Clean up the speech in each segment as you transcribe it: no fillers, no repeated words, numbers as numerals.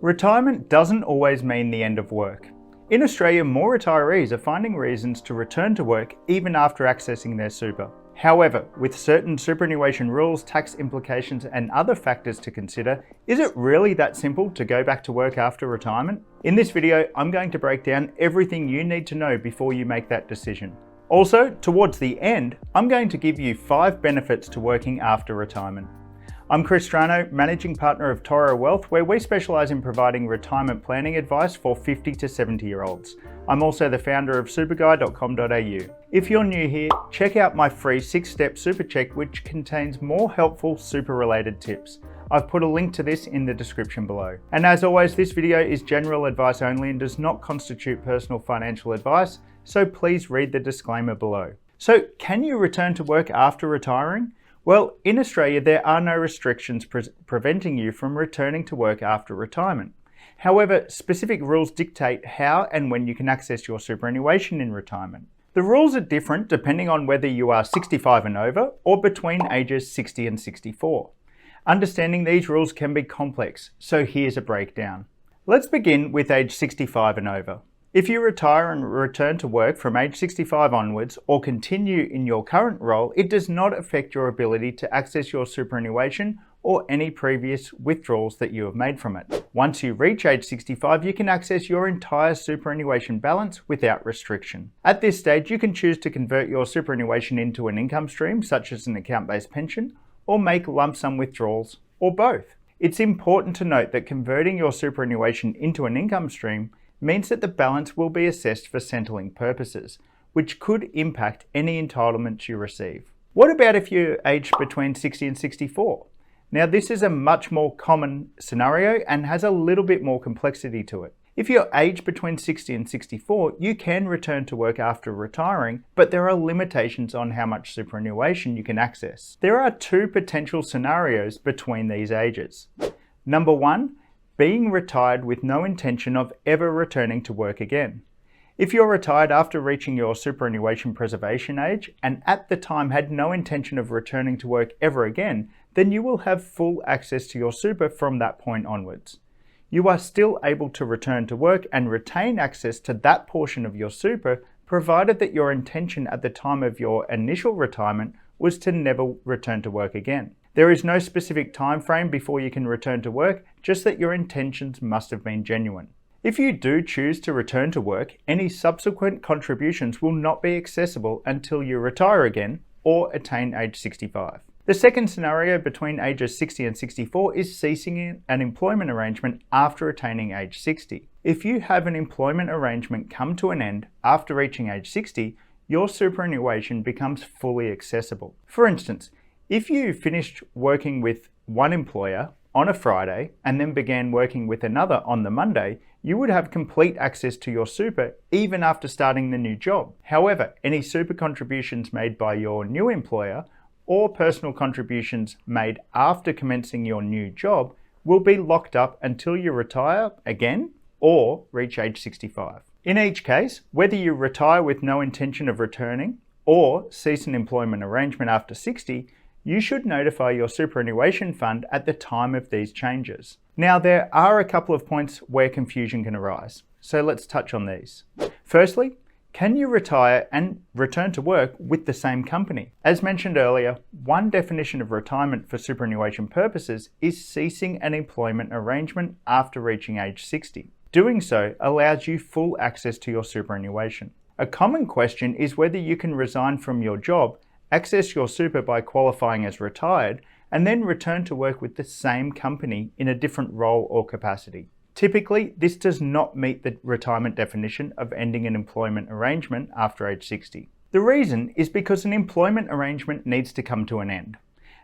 Retirement doesn't always mean the end of work. In Australia, more retirees are finding reasons to return to work even after accessing their super. However, with certain superannuation rules, tax implications and other factors to consider, is it really that simple to go back to work after retirement? In this video, I'm going to break down everything you need to know before you make that decision. Also, towards the end, I'm going to give you 5 benefits to working after retirement. I'm Chris Strano, Managing Partner of Toro Wealth, where we specialise in providing retirement planning advice for 50 to 70-year-olds. I'm also the founder of superguy.com.au. If you're new here, check out my free 6-step super check, which contains more helpful super-related tips. I've put a link to this in the description below. And as always, this video is general advice only and does not constitute personal financial advice, so please read the disclaimer below. So, can you return to work after retiring? Well, in Australia, there are no restrictions preventing you from returning to work after retirement. However, specific rules dictate how and when you can access your superannuation in retirement. The rules are different depending on whether you are 65 and over or between ages 60 and 64. Understanding these rules can be complex, so here's a breakdown. Let's begin with age 65 and over. If you retire and return to work from age 65 onwards or continue in your current role, it does not affect your ability to access your superannuation or any previous withdrawals that you have made from it. Once you reach age 65, you can access your entire superannuation balance without restriction. At this stage, you can choose to convert your superannuation into an income stream, such as an account-based pension, or make lump sum withdrawals, or both. It's important to note that converting your superannuation into an income stream means that the balance will be assessed for settling purposes, which could impact any entitlements you receive. What about if you're aged between 60 and 64? Now, this is a much more common scenario and has a little bit more complexity to it. If you're aged between 60 and 64, you can return to work after retiring, but there are limitations on how much superannuation you can access. There are 2 potential scenarios between these ages. Number 1, being retired with no intention of ever returning to work again. If you're retired after reaching your superannuation preservation age and at the time had no intention of returning to work ever again, then you will have full access to your super from that point onwards. You are still able to return to work and retain access to that portion of your super, provided that your intention at the time of your initial retirement was to never return to work again. There is no specific time frame before you can return to work, just that your intentions must have been genuine. If you do choose to return to work, any subsequent contributions will not be accessible until you retire again or attain age 65. The second scenario between ages 60 and 64 is ceasing an employment arrangement after attaining age 60. If you have an employment arrangement come to an end after reaching age 60, your superannuation becomes fully accessible. For instance, if you finished working with one employer on a Friday and then began working with another on the Monday, you would have complete access to your super even after starting the new job. However, any super contributions made by your new employer or personal contributions made after commencing your new job will be locked up until you retire again or reach age 65. In each case, whether you retire with no intention of returning or cease an employment arrangement after 60, you should notify your superannuation fund at the time of these changes. Now, there are a couple of points where confusion can arise, so let's touch on these. Firstly, can you retire and return to work with the same company? As mentioned earlier, one definition of retirement for superannuation purposes is ceasing an employment arrangement after reaching age 60. Doing so allows you full access to your superannuation. A common question is whether you can resign from your job, access your super by qualifying as retired, and then return to work with the same company in a different role or capacity. Typically, this does not meet the retirement definition of ending an employment arrangement after age 60. The reason is because an employment arrangement needs to come to an end,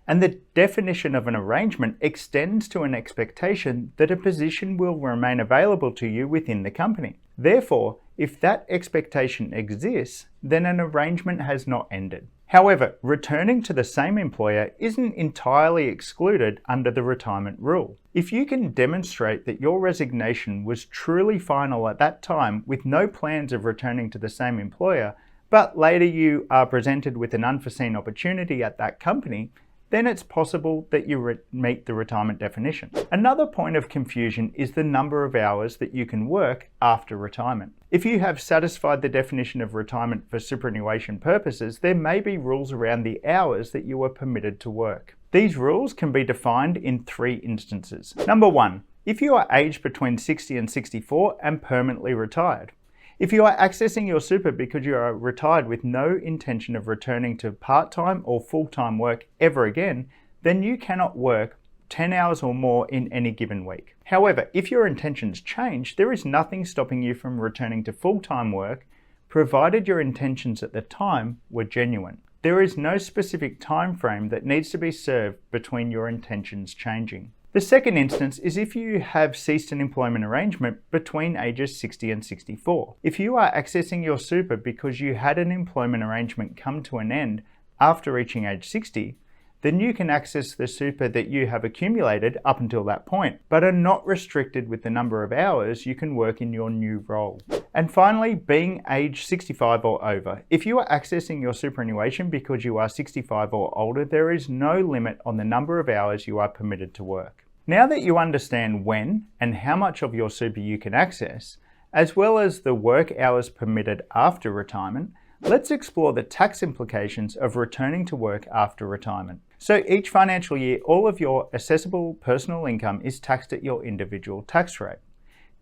and the definition of an arrangement extends to an expectation that a position will remain available to you within the company. Therefore, if that expectation exists, then an arrangement has not ended. However, returning to the same employer isn't entirely excluded under the retirement rule. If you can demonstrate that your resignation was truly final at that time with no plans of returning to the same employer, but later you are presented with an unforeseen opportunity at that company, then it's possible that you meet the retirement definition. Another point of confusion is the number of hours that you can work after retirement. If you have satisfied the definition of retirement for superannuation purposes, there may be rules around the hours that you are permitted to work. These rules can be defined in 3 instances. Number 1, if you are aged between 60 and 64 and permanently retired. If you are accessing your super because you are retired with no intention of returning to part-time or full-time work ever again, then you cannot work 10 hours or more in any given week. However, if your intentions change, there is nothing stopping you from returning to full-time work, provided your intentions at the time were genuine. There is no specific time frame that needs to be served between your intentions changing. The second instance is if you have ceased an employment arrangement between ages 60 and 64. If you are accessing your super because you had an employment arrangement come to an end after reaching age 60, then you can access the super that you have accumulated up until that point, but are not restricted with the number of hours you can work in your new role. And finally, being age 65 or over. If you are accessing your superannuation because you are 65 or older, there is no limit on the number of hours you are permitted to work. Now that you understand when and how much of your super you can access, as well as the work hours permitted after retirement, let's explore the tax implications of returning to work after retirement. So each financial year, all of your assessable personal income is taxed at your individual tax rate.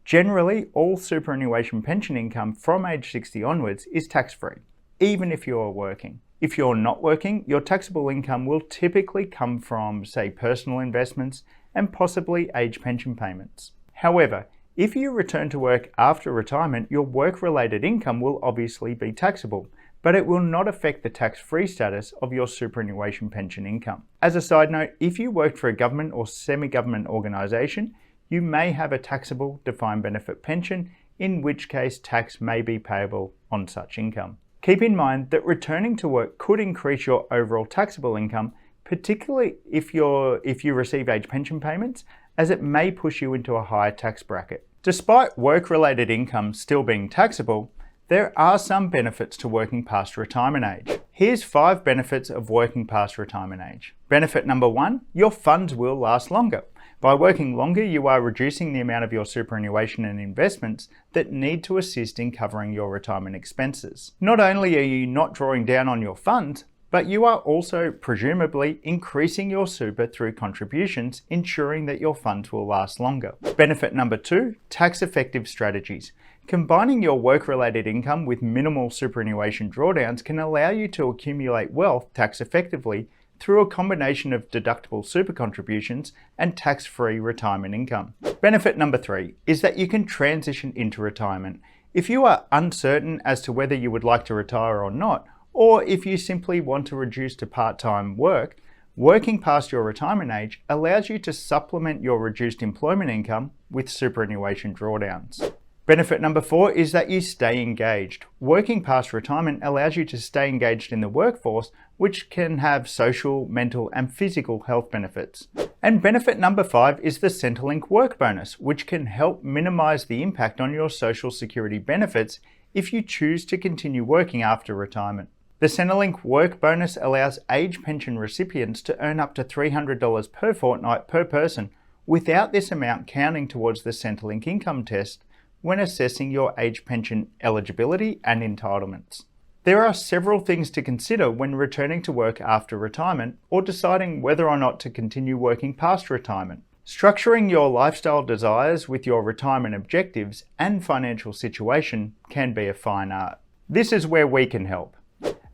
Generally, all superannuation pension income from age 60 onwards is tax-free, even if you are working. If you're not working, your taxable income will typically come from, say, personal investments and possibly age pension payments. However, if you return to work after retirement, your work-related income will obviously be taxable, but it will not affect the tax-free status of your superannuation pension income. As a side note, if you worked for a government or semi-government organisation, you may have a taxable defined benefit pension, in which case tax may be payable on such income. Keep in mind that returning to work could increase your overall taxable income, particularly if you receive age pension payments, as it may push you into a higher tax bracket. Despite work-related income still being taxable, there are some benefits to working past retirement age. Here's 5 benefits of working past retirement age. Benefit number 1, your funds will last longer. By working longer, you are reducing the amount of your superannuation and investments that need to assist in covering your retirement expenses. Not only are you not drawing down on your funds, but you are also presumably increasing your super through contributions, ensuring that your funds will last longer. Benefit number 2, tax-effective strategies. Combining your work-related income with minimal superannuation drawdowns can allow you to accumulate wealth tax-effectively through a combination of deductible super contributions and tax-free retirement income. Benefit number 3 is that you can transition into retirement. If you are uncertain as to whether you would like to retire or not, or if you simply want to reduce to part-time work, working past your retirement age allows you to supplement your reduced employment income with superannuation drawdowns. Benefit number 4 is that you stay engaged. Working past retirement allows you to stay engaged in the workforce, which can have social, mental, and physical health benefits. And benefit number 5 is the Centrelink Work Bonus, which can help minimize the impact on your Social Security benefits if you choose to continue working after retirement. The Centrelink Work Bonus allows age pension recipients to earn up to $300 per fortnight per person, without this amount counting towards the Centrelink income test when assessing your age pension eligibility and entitlements. There are several things to consider when returning to work after retirement or deciding whether or not to continue working past retirement. Structuring your lifestyle desires with your retirement objectives and financial situation can be a fine art. This is where we can help.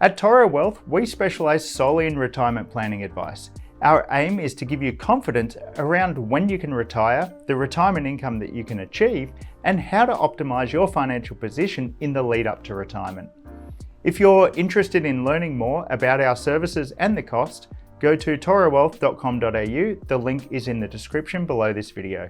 At Toro Wealth, we specialise solely in retirement planning advice. Our aim is to give you confidence around when you can retire, the retirement income that you can achieve, and how to optimise your financial position in the lead up to retirement. If you're interested in learning more about our services and the cost, go to torowealth.com.au. The link is in the description below this video.